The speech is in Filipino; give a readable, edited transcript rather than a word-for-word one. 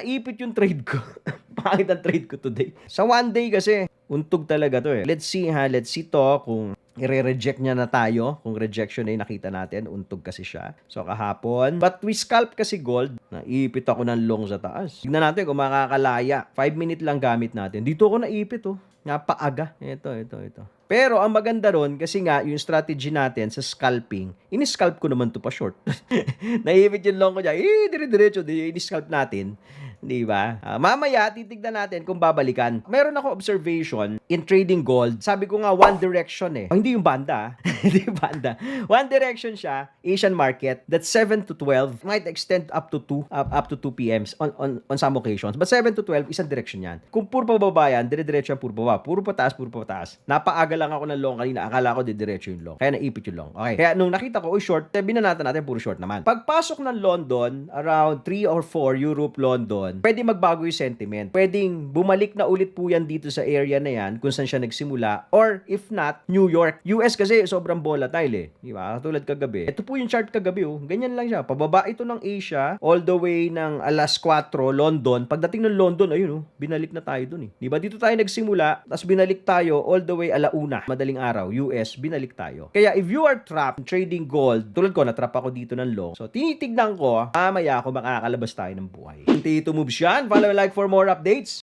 naipit yung trade ko. Pangit ang trade ko today. Sa one day kasi, untog talaga to eh. Let's see let's see to kung i-reject niya na tayo. Kung rejection na yung nakita natin, untog kasi siya. So kahapon, but we scalp kasi gold. Naipit ako ng long sa taas. Tignan natin kung makakalaya. 5 minute lang gamit natin. Dito ako naipit oh. Napaaga. Ito. Pero ang maganda ron, kasi nga, yung strategy natin sa scalping, in-scalp ko naman to pa short. Naipit yung long ko dyan. Dire-diretso, in-scalp natin. Di ba? Mamaya, titignan natin kung babalikan. Meron ako observation in trading gold. Sabi ko nga, one direction eh. Hindi yung banda. Hindi yung banda. One direction siya, Asian market, that 7 to 12 might extend up to 2 p.m. on some occasions. But 7 to 12, isang direction yan. Kung puro pababa yan, dire-diretso yan, puro baba. Puro pataas. Napaaga lang ako ng long kanina. Akala ko dire-diretso yung long. Kaya naipit yung long. Okay. Kaya nung nakita ko, short, binanatan natin, puro short naman. Pagpasok ng London, around 3 or 4, Europe, London, pwede magbago yung sentiment. Pwedeng bumalik na ulit po yan dito sa area na yan kung saan siya nagsimula. Or if not, New York. US kasi sobrang volatile eh. Di ba? Katulad kagabi. Ito po yung chart kagabi oh. Ganyan lang siya. Pababa ito ng Asia all the way ng alas 4, London. Pagdating ng London, ayun oh, binalik na tayo dun eh. Di ba? Dito tayo nagsimula, tapos binalik tayo all the way alauna. Madaling araw, US, binalik tayo. Kaya if you are trapped trading gold, tulad ko, natrap ako dito ng long. So, tinitignan ko, mamaya ako makakalabas tayo ng buhay. Tito moves yan. Follow and like for more updates.